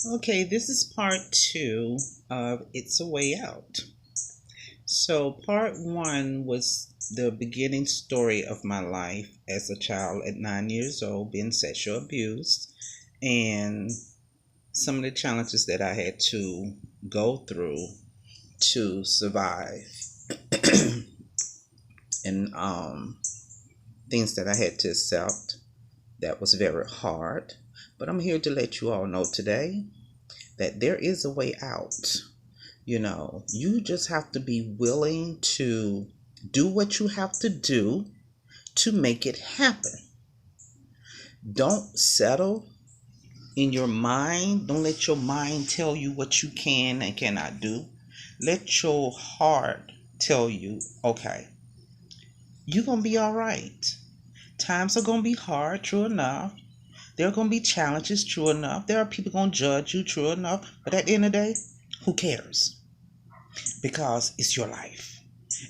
Okay, this is part two of It's a Way Out. So, part one was the beginning story of my life as a child at 9 years old, being sexual abused, and some of the challenges that I had to go through to survive, and things that I had to accept that was very hard. But I'm here to let you all know today that there is a way out. You just have to be willing to do what you have to do to make it happen. Don't settle in your mind. Don't let your mind tell you what you can and cannot do. Let your heart tell you, okay, you're going to be all right. Times are going to be hard, true enough. There are going to be challenges, true enough. There are people going to judge you, true enough. But at the end of the day, who cares? Because it's your life.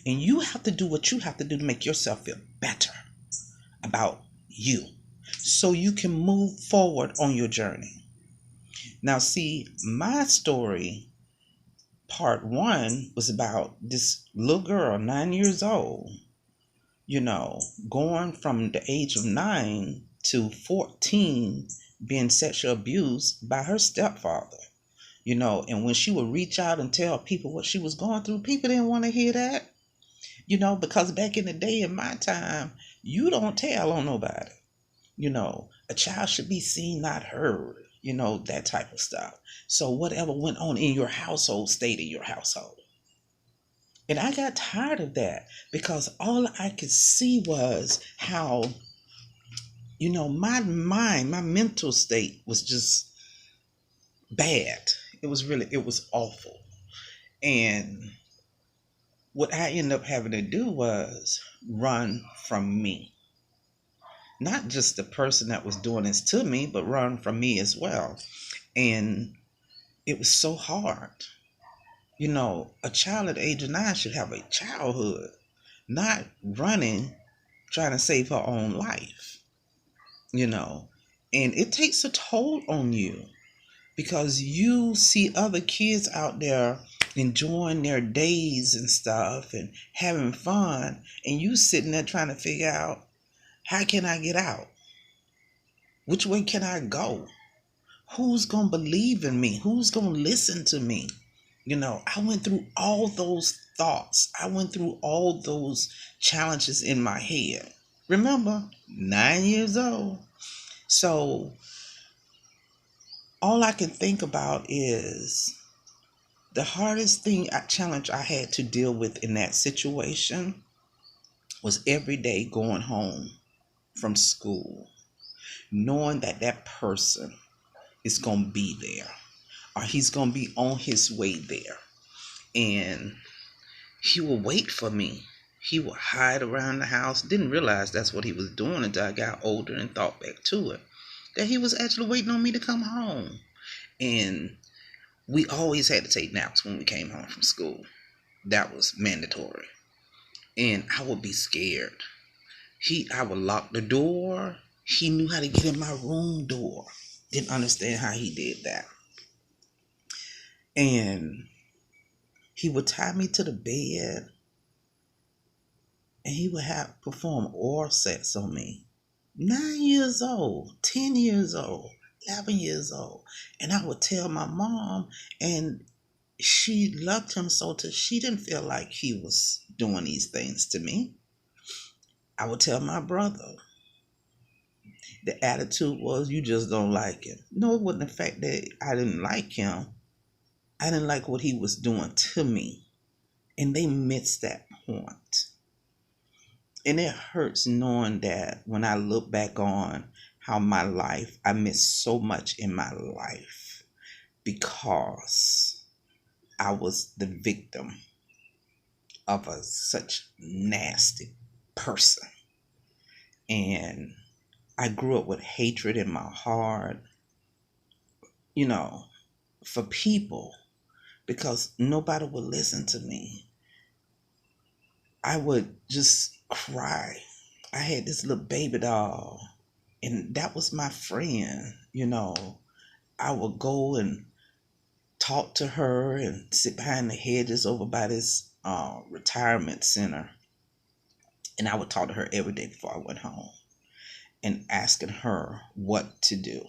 And you have to do what you have to do to make yourself feel better about you so you can move forward on your journey. Now, see, my story, part one, was about this little girl, 9 years old, going from the age of 9 to 14, being sexually abused by her stepfather. And when she would reach out and tell people what she was going through, people didn't want to hear that. Because back in the day, in my time, you don't tell on nobody. A child should be seen, not heard, that type of stuff. So whatever went on in your household stayed in your household. And I got tired of that because all I could see was how, my mind, my mental state was just bad. It was awful. And what I ended up having to do was run from me. Not just the person that was doing this to me, but run from me as well. And it was so hard. A child at the age of 9 should have a childhood, not running, trying to save her own life, you know. And it takes a toll on you because you see other kids out there enjoying their days and stuff and having fun, and you sitting there trying to figure out, how can I get out? Which way can I go? Who's going to believe in me? Who's going to listen to me? I went through all those thoughts. I went through all those challenges in my head. Remember, 9 years old. So all I can think about is the hardest challenge I had to deal with in that situation was every day going home from school, knowing that that person is going to be there or he's going to be on his way there. And he will wait for me. He would hide around the house. Didn't realize that's what he was doing until I got older and thought back to it. That he was actually waiting on me to come home. And we always had to take naps when we came home from school. That was mandatory. And I would be scared. I would lock the door. He knew how to get in my room door. Didn't understand how he did that. And he would tie me to the bed and he would have perform oral sex on me. 9 years old, 10 years old, 11 years old. And I would tell my mom, and she loved him so that she didn't feel like he was doing these things to me. I would tell my brother. The attitude was, you just don't like him. No, it wasn't the fact that I didn't like him. I didn't like what he was doing to me. And they missed that point. And it hurts knowing that when I look back on how I missed so much in my life because I was the victim of such nasty person. And I grew up with hatred in my heart, you know, for people because nobody would listen to me. I would just cry. I had this little baby doll, and that was my friend. I would go and talk to her and sit behind the hedges over by this retirement center. And I would talk to her every day before I went home and asking her what to do.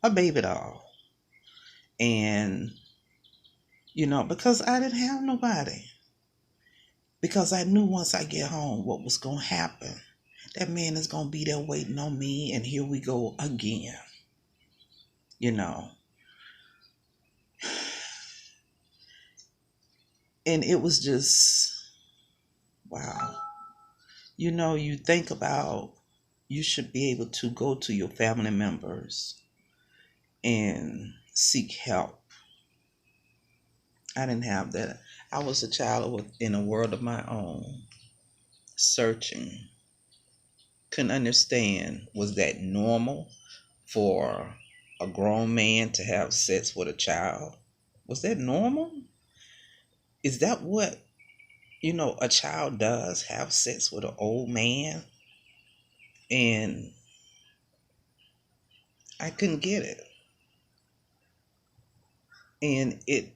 A baby doll. And, because I didn't have nobody. Because I knew once I get home what was going to happen. That man is going to be there waiting on me, and here we go again. And it was just, wow. You think about, you should be able to go to your family members and seek help. I didn't have that. I was a child in a world of my own, searching. Couldn't understand, was that normal for a grown man to have sex with a child? Was that normal? Is that what, a child does, have sex with an old man? And I couldn't get it. And it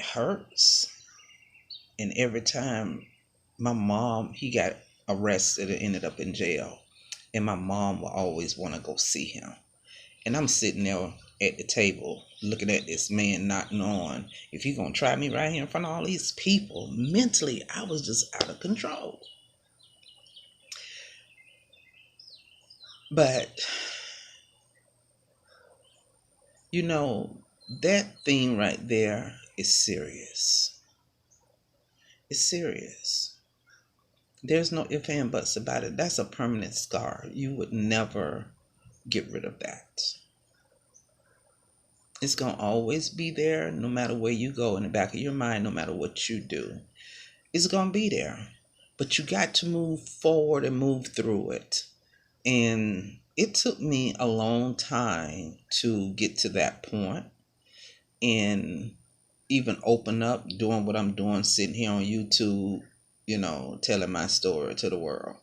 hurts. And every time my mom, he got arrested and ended up in jail. And my mom will always want to go see him. And I'm sitting there at the table looking at this man, not knowing if he's going to try me right here in front of all these people. Mentally, I was just out of control. But, that thing right there is serious. It's serious. There's no ifs and buts about it. That's a permanent scar. You would never get rid of that. It's going to always be there no matter where you go, in the back of your mind, no matter what you do. It's going to be there. But you got to move forward and move through it. And it took me a long time to get to that point and even open up, doing what I'm doing, sitting here on YouTube, telling my story to the world.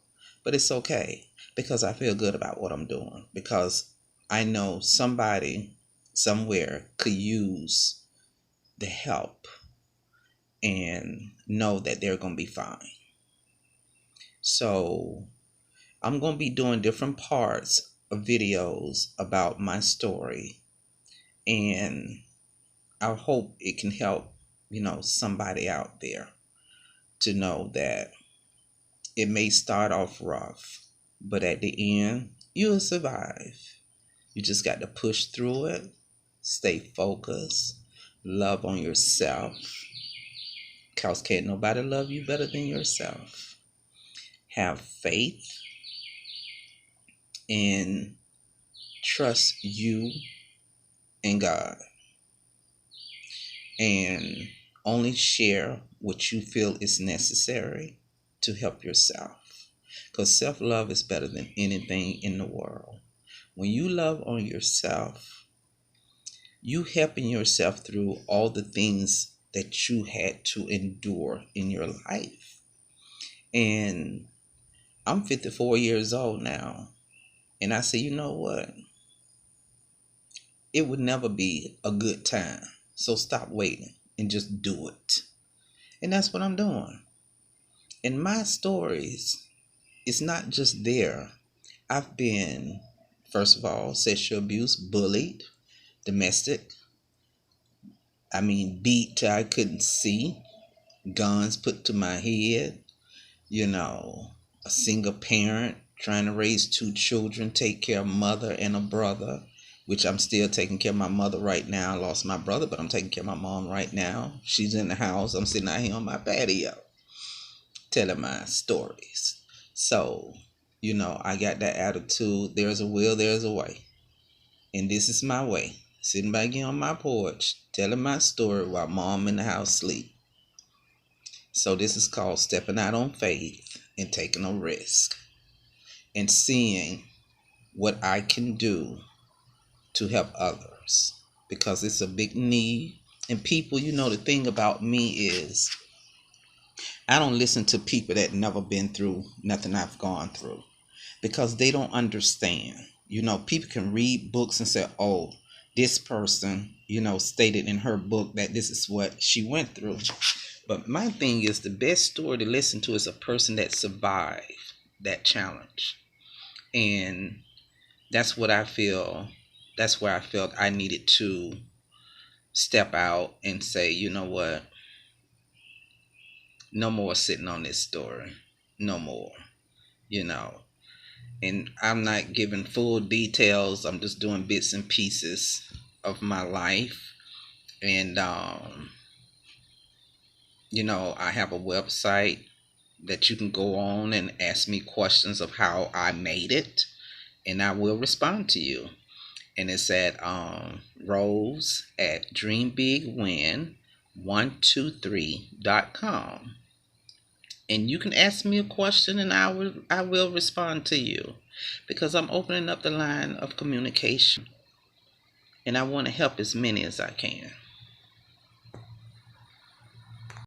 But it's okay, because I feel good about what I'm doing, because I know somebody somewhere could use the help and know that they're going to be fine. So I'm going to be doing different parts of videos about my story, and I hope it can help, somebody out there to know that it may start off rough, but at the end, you'll survive. You just got to push through it, stay focused, love on yourself, because can't nobody love you better than yourself. Have faith and trust you and God. And only share what you feel is necessary to help yourself. Because self-love is better than anything in the world. When you love on yourself, you helping yourself through all the things that you had to endure in your life. And I'm 54 years old now. And I say, you know what? It would never be a good time. So stop waiting and just do it. And that's what I'm doing. And my stories, it's not just there. I've been, first of all, sexual abuse, bullied, domestic. Beat till I couldn't see, guns put to my head, a single parent trying to raise 2 children, take care of mother and a brother, which I'm still taking care of my mother right now. I lost my brother, but I'm taking care of my mom right now. She's in the house. I'm sitting out here on my patio telling my stories. So, I got that attitude. There's a will, there's a way. And this is my way. Sitting back here on my porch, telling my story while mom in the house sleep. So this is called stepping out on faith and taking a risk. And seeing what I can do to help others, because it's a big need. And people, the thing about me is I don't listen to people that never been through nothing I've gone through, because they don't understand. People can read books and say, oh, this person, stated in her book that this is what she went through. But my thing is, the best story to listen to is a person that survived that challenge. And that's what I feel. That's where I felt I needed to step out and say, you know what? No more sitting on this story. No more. You know. And I'm not giving full details. I'm just doing bits and pieces of my life. And I have a website that you can go on and ask me questions of how I made it, and I will respond to you. And it's at Rose at dreambigwin123.com. And you can ask me a question and I will respond to you, because I'm opening up the line of communication and I want to help as many as I can.